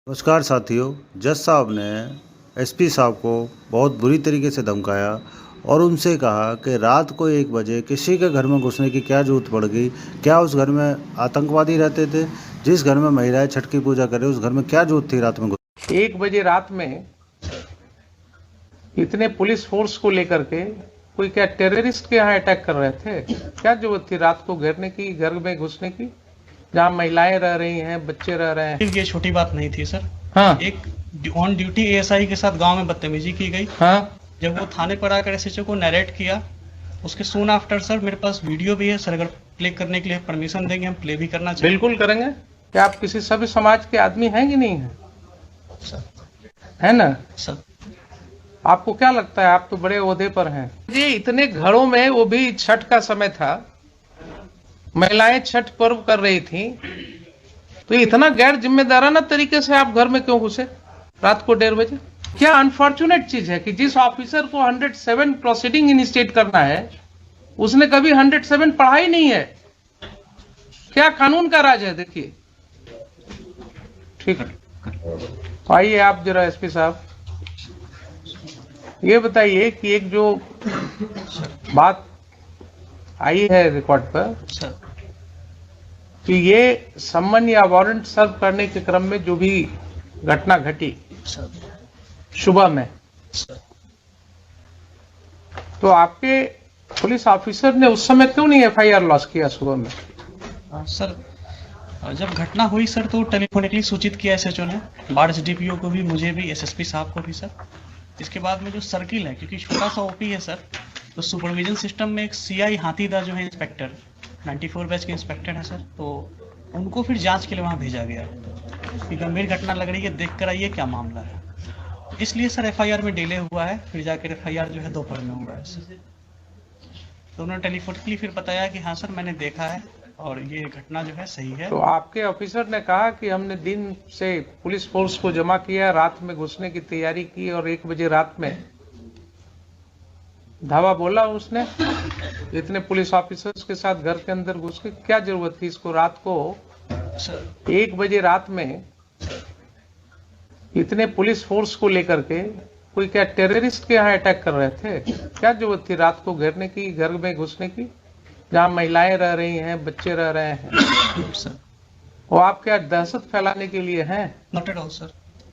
नमस्कार साथियों। जज साहब ने एसपी साहब को बहुत बुरी तरीके से धमकाया और उनसे कहा कि रात को 1 बजे किसी के घर में घुसने की क्या जरूरत पड़ गई। क्या उस घर में आतंकवादी रहते थे? जिस घर में महिलाएं छठ की पूजा करें उस घर में क्या जरूरत थी रात में 1 बजे रात में इतने पुलिस फोर्स को लेकर के कोई क्या टेररिस्ट के यहाँ अटैक कर रहे थे? क्या जरूरत थी रात को घेरने की, घर में घुसने की, जहाँ महिलाएं रह रही हैं, बच्चे रह रहे हैं? ये छोटी बात नहीं थी सर। हाँ, एक ऑन ड्यूटी एएसआई के साथ गांव में बदतमीजी की गई। हाँ, जब वो थाने पर आकर एसएचओ को नरेट किया, उसके सून आफ्टर सर मेरे पास वीडियो भी है सर। अगर प्ले करने के लिए परमिशन देंगे हम प्ले भी करना चाहिए। बिल्कुल करेंगे। क्या आप किसी सभ्य समाज के आदमी हैं कि नहीं है? सर है ना? सर आपको क्या लगता है, आप तो बड़े ओहदे पर हैं। ये इतने घरों में, वो भी छठ का समय था, महिलाएं छठ पर्व कर रही थी, तो इतना गैर जिम्मेदाराना तरीके से आप घर में क्यों घुसे रात को 1:30 बजे? क्या अनफॉर्चुनेट चीज है कि जिस ऑफिसर को 107 प्रोसीडिंग इनिशिएट करना है उसने कभी 107 पढ़ा ही नहीं है। क्या कानून का राज है? देखिए, ठीक है। आइए आप जरा एसपी साहब ये बताइए कि एक जो बात आई है रिकॉर्ड पर सर कि ये सम्मन या वारंट सर्व करने के क्रम में जो भी घटना घटी सर सुबह में, सर तो आपके पुलिस ऑफिसर ने उस समय क्यों नहीं एफआईआर लॉन्च किया सुबह में? सर जब घटना हुई सर तो टेलीफोनिकली सूचित किया एसएचओ ने, बाढ़ डीपीओ को भी, मुझे भी, एसएसपी साहब को भी सर। इसके बाद में जो सर्किल है, क्योंकि छोटा सा ओपी है सर, तो सुपरविजन सिस्टम में एक सीआई हाथीदा जो है इंस्पेक्टर 94 बैच के इंस्पेक्टर है सर, तो उनको फिर जांच के लिए वहां भेजा गया कि गंभीर घटना लग रही है, देख कर आइए क्या मामला है। इसलिए सर एफआईआर में डिले हुआ है, फिर जाकर एफआईआर जो है दोपहर में हुआ है सर। तो उन्होंने टेलीफोनिकली फिर बताया कि हाँ सर मैंने देखा है और ये घटना जो है सही है। तो आपके ऑफिसर ने कहा कि हमने दिन से पुलिस फोर्स को जमा किया, रात में घुसने की तैयारी की और 1 बजे रात में धावा बोला उसने इतने पुलिस ऑफिसर्स के साथ घर के अंदर घुस के। क्या जरूरत थी इसको रात को सर 1 बजे रात में इतने पुलिस फोर्स को लेकर के कोई क्या टेररिस्ट के यहाँ अटैक कर रहे थे? क्या जरूरत थी रात को घेरने की, घर में घुसने की, जहाँ महिलाएं रह रही हैं, बच्चे रह रहे हैं? सर वो आप क्या दहशत फैलाने के लिए हैं? Not at all sir.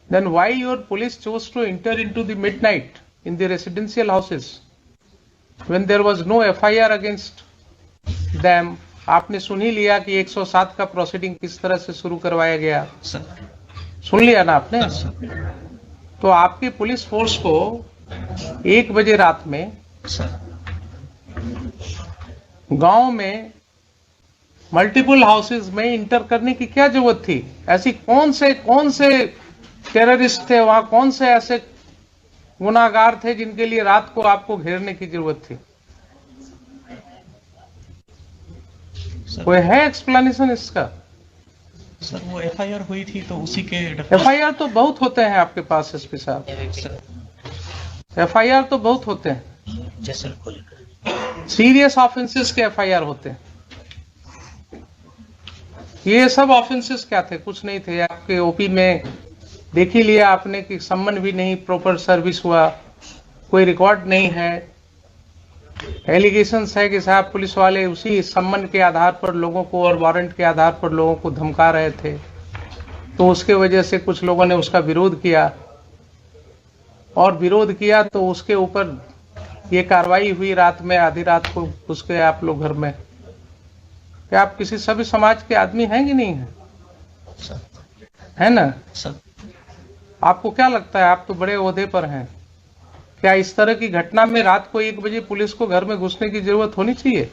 Then why your police chose to enter into the midnight in the residential houses when there was no FIR against them? आपने सुन ही लिया कि 107 का प्रोसीडिंग किस तरह से शुरू करवाया गया, सर सुन लिया ना आपने? सर तो आपकी पुलिस फोर्स को 1 बजे रात में सर गांव में मल्टीपल हाउसेज में इंटर करने की क्या जरूरत थी? ऐसी कौन से टेररिस्ट थे वहां, कौन से ऐसे गुनाहगार थे जिनके लिए रात को आपको घेरने की जरूरत थी? कोई है एक्सप्लेनेशन इसका? सर वो एफआईआर हुई थी तो उसी के एफआईआर तो बहुत होते हैं आपके पास एसपी साहब, एफआईआर तो बहुत होते हैं, सीरियस ऑफेंसेस के एफआईआर होते हैं। ये सब ऑफेंसेस क्या थे? कुछ नहीं थे। आपके ओपी में देख ही लिया आपने कि सम्मन भी नहीं प्रॉपर सर्विस हुआ, कोई रिकॉर्ड नहीं है। एलिगेशंस है कि साहब पुलिस वाले उसी सम्मन के आधार पर लोगों को और वारंट के आधार पर लोगों को धमका रहे थे, तो उसके वजह से कुछ लोगों ने उसका विरोध किया, और विरोध किया तो उसके ऊपर ये कार्रवाई हुई रात में, आधी रात को घुस गए आप लोग घर में। क्या आप किसी सभ्य समाज के आदमी हैं कि नहीं है? है ना? सर आपको क्या लगता है, आप तो बड़े ओहदे पर हैं, क्या इस तरह की घटना में रात को 1 बजे पुलिस को घर में घुसने की जरूरत होनी चाहिए?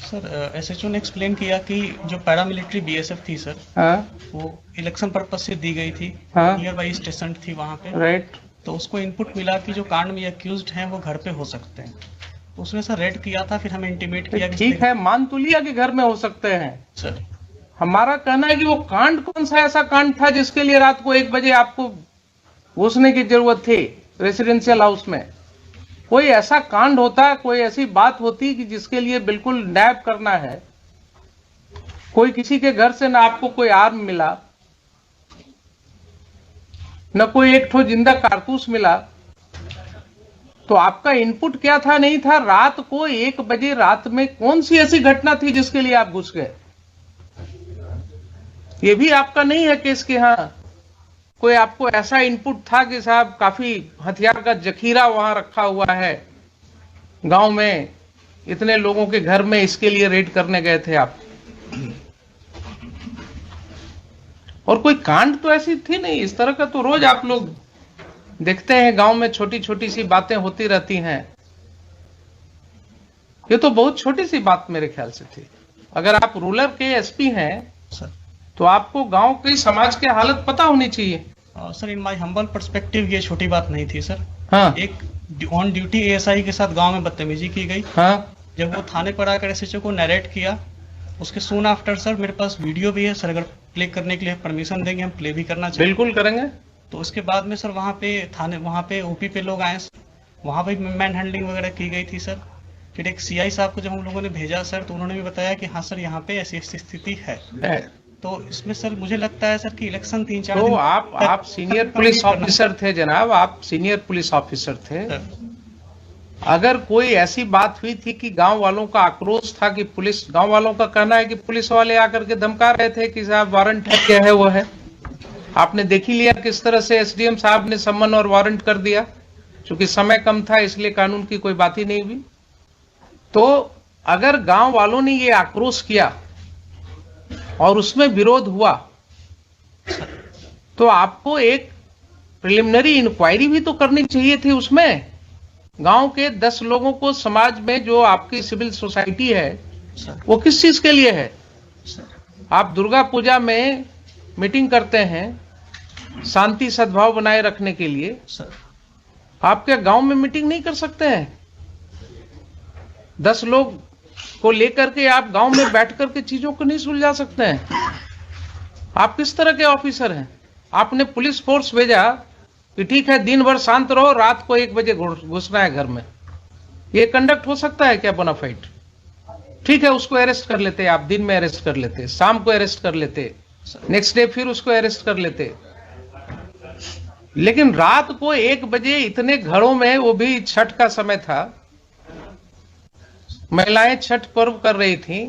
सर एसएचओ ने एक्सप्लेन किया कि जो पैरामिलिट्री बीएसएफ थी सर, हाँ, वो इलेक्शन पर्पज से दी गई थी, हाँ, नियर बाई स्टेशन थी वहां पे, राइट। तो उसको इनपुट मिला कि जो कांड में अक्यूज्ड हैं वो घर पे हो सकते हैं, तो उसने सर रेड किया था। फिर हमें इंटीमेट किया कि ठीक है, मान तो लिया कि घर में हो सकते हैं। सर हमारा कहना है कि वो कांड कौन सा ऐसा कांड था जिसके लिए रात को 1 बजे आपको घुसने की जरूरत थी रेसिडेंशियल हाउस में? कोई ऐसा कांड होता, कोई ऐसी बात होती कि जिसके लिए बिल्कुल नैब करना है, कोई किसी के घर से ना आपको कोई आर्म मिला, न कोई एक ठो जिंदा कारतूस मिला, तो आपका इनपुट क्या था नहीं था? रात को 1 बजे रात में कौन सी ऐसी घटना थी जिसके लिए आप घुस गए? ये भी आपका नहीं है केस कि हाँ कोई आपको ऐसा इनपुट था कि साहब काफी हथियार का जखीरा वहां रखा हुआ है गांव में, इतने लोगों के घर में, इसके लिए रेड करने गए थे आप। और कोई कांड तो ऐसी थी नहीं। इस तरह का तो रोज आप लोग देखते हैं गांव में, छोटी छोटी सी बातें होती रहती हैं। ये तो बहुत छोटी सी बात मेरे ख्याल से थी। अगर आप रूरल के एसपी हैं सर, तो आपको गांव की समाज की हालत पता होनी चाहिए। Sir in my humble perspective ये छोटी बात नहीं थी सर। हाँ एक ऑन ड्यूटी एएसआई के साथ गांव में बदतमीजी की गई। हाँ जब वो थाने पर आकर एसएचओ को नरेट किया, उसके सून आफ्टर सर मेरे पास वीडियो भी है सर, अगर प्ले करने के लिए परमिशन देंगे हम प्ले भी करना चाहिए। बिल्कुल करेंगे। तो उसके बाद में सर वहाँ पे थाने, वहाँ पे ओपी पे लोग आए, वहाँ पे मैन हैंडलिंग वगैरह की गई थी सर। फिर एक सीआई साहब को जब हम लोगों ने भेजा सर, तो उन्होंने भी बताया कि हाँ सर यहाँ पे ऐसी ऐसी स्थिति है। तो इसमें सर मुझे लगता है सर कि इलेक्शन 3-4 तो दिन आप सीनियर पुलिस ऑफिसर थे जनाब, आप सीनियर पुलिस ऑफिसर थे। अगर कोई ऐसी बात हुई थी कि गांव वालों का आक्रोश था कि पुलिस, गांव वालों का कहना है कि पुलिस वाले आकर के धमका रहे थे कि साहब वारंट है, क्या है वो है, आपने देख ही लिया किस तरह से एसडीएम साहब ने सम्मन और वारंट कर दिया। क्योंकि समय कम था इसलिए कानून की कोई बात ही नहीं हुई। तो अगर गांव वालों ने ये आक्रोश किया और उसमें विरोध हुआ, तो आपको एक प्रिलिमिनरी इंक्वायरी भी तो करनी चाहिए थी। उसमें गांव के 10 लोगों को, समाज में जो आपकी सिविल सोसाइटी है वो किस चीज के लिए है? आप दुर्गा पूजा में मीटिंग करते हैं शांति सद्भाव बनाए रखने के लिए, आप क्या गांव में मीटिंग नहीं कर सकते हैं? 10 लोग को लेकर के आप गांव में बैठ करके चीजों को नहीं सुलझा सकते हैं? आप किस तरह के ऑफिसर हैं? आपने पुलिस फोर्स भेजा कि ठीक है दिन भर शांत रहो, रात को 1 बजे घुसना है घर में। ये कंडक्ट हो सकता है क्या बोनाफाइड? ठीक है, उसको अरेस्ट कर लेते, आप दिन में अरेस्ट कर लेते, शाम को अरेस्ट कर लेते, नेक्स्ट डे फिर उसको अरेस्ट कर लेते। लेकिन रात को 1 बजे इतने घरों में, वो भी छठ का समय था, महिलाएं छठ पर्व कर रही थी,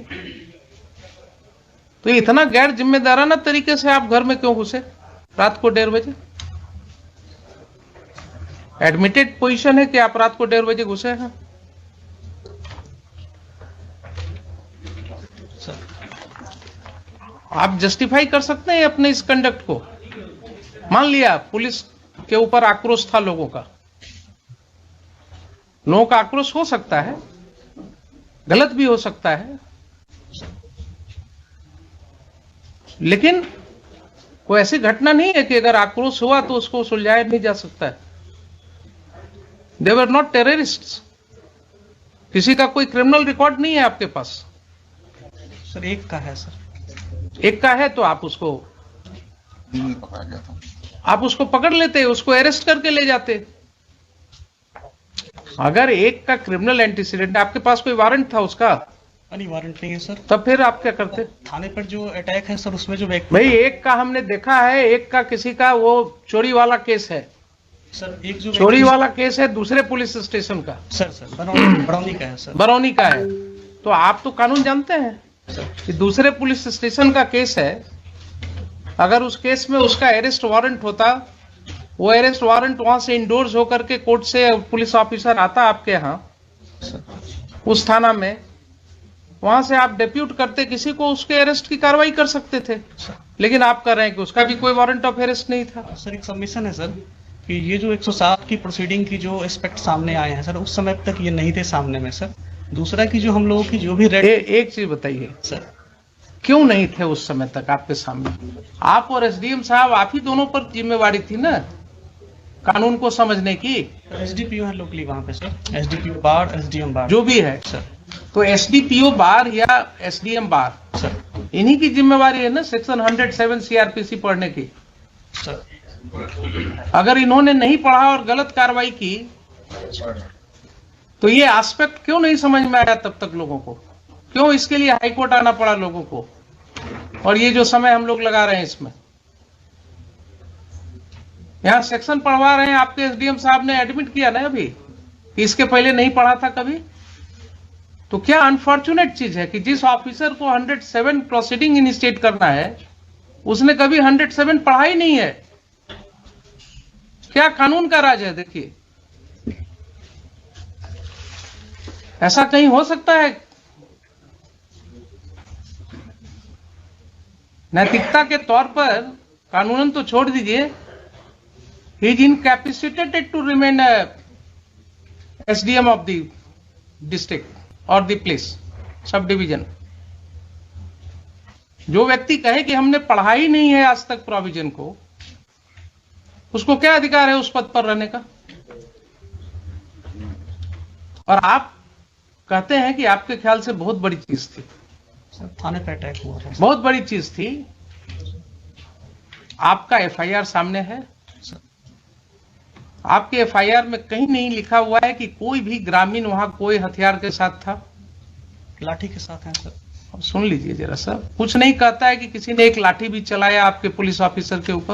तो इतना गैर जिम्मेदाराना तरीके से आप घर में क्यों घुसे रात को 1:30 बजे? एडमिटेड पोजीशन है कि आप रात को 1:30 बजे घुसे हैं। आप जस्टिफाई कर सकते हैं अपने इस कंडक्ट को? मान लिया पुलिस के ऊपर आक्रोश था लोगों का, लोगों का आक्रोश हो सकता है, गलत भी हो सकता है, लेकिन कोई ऐसी घटना नहीं है कि अगर आक्रोश हुआ तो उसको सुलझाया नहीं जा सकता है। दे वर नॉट टेररिस्ट्स। किसी का कोई क्रिमिनल रिकॉर्ड नहीं है आपके पास। सर एक का है सर। एक का है तो आप उसको पकड़ लेते, उसको अरेस्ट करके ले जाते। अगर एक का क्रिमिनल एंटीसीडेंट, आपके पास कोई वारंट था उसका? नहीं, वारंट नहीं है सर। तब फिर आप क्या करते? थाने पर जो अटैक है सर, उसमें जो व्यक्ति, भाई एक का हमने देखा है, एक का किसी का वो चोरी वाला केस है सर, एक जो चोरी वाला केस है दूसरे पुलिस स्टेशन का, सर बरौनी का है सर, बरौनी का है। तो आप तो कानून जानते हैं कि दूसरे पुलिस स्टेशन का केस है, अगर उस केस में उसका अरेस्ट वारंट होता, वो अरेस्ट वारंट वहां से इंडोर्स होकर के कोर्ट से पुलिस ऑफिसर आता आपके यहाँ उस थाना में, वहां से आप डेप्यूट करते किसी को, उसके अरेस्ट की कार्रवाई कर सकते थे। लेकिन आप कर रहे हैं कि उसका भी कोई वारंट ऑफ अरेस्ट नहीं था। सर एक सबमिशन है सर कि ये जो 107 की प्रोसीडिंग की जो एस्पेक्ट सामने आए हैं सर, उस समय तक ये नहीं थे सामने में सर। दूसरा की जो हम लोगों की जो भी रेड, एक चीज बताइए सर, क्यों नहीं थे उस समय तक आपके सामने? आप और एसडीएम साहब, आप ही दोनों पर जिम्मेवारी थी ना कानून को समझने की। एसडीपीओ है लोकली वहाँ पे सर, एसडीपीओ बार, एसडीएम बार, जो भी है सर। तो एसडीपीओ बार या एसडीएम बार सर, इन्हीं की जिम्मेवारी है ना सेक्शन 107 सीआरपीसी पढ़ने की। सर अगर इन्होंने नहीं पढ़ा और गलत कार्रवाई की तो ये एस्पेक्ट क्यों नहीं समझ में आया तब तक लोगों को? क्यों इसके लिए हाईकोर्ट आना पड़ा लोगों को? और ये जो समय हम लोग लगा रहे हैं इसमें, यहाँ सेक्शन पढ़वा रहे हैं, आपके एसडीएम साहब ने एडमिट किया ना अभी कि इसके पहले नहीं पढ़ा था कभी। तो क्या अनफॉर्चुनेट चीज है कि जिस ऑफिसर को 107 प्रोसीडिंग इनिशिएट करना है उसने कभी 107 पढ़ा ही नहीं है। क्या कानून का राज है? देखिए, ऐसा कहीं हो सकता है? नैतिकता के तौर पर कानूनन तो छोड़ दीजिए, he is incapacitated to remain SDM of the district और द प्लेस सब डिवीजन। जो व्यक्ति कहे कि हमने पढ़ा ही नहीं है आज तक प्रोविजन को, उसको क्या अधिकार है उस पद पर रहने का? और आप कहते हैं कि आपके ख्याल से बहुत बड़ी चीज थी। सर थाने पे अटैक हुआ था। बहुत बड़ी चीज थी। आपका एफआईआर सामने है। आपके एफआईआर में कहीं नहीं लिखा हुआ है कि कोई भी ग्रामीण वहां कोई हथियार के साथ था। लाठी के साथ हैं सर। अब सुन लीजिए जरा सा, कुछ नहीं कहता है कि किसी ने एक लाठी भी चलाया आपके पुलिस ऑफिसर के ऊपर।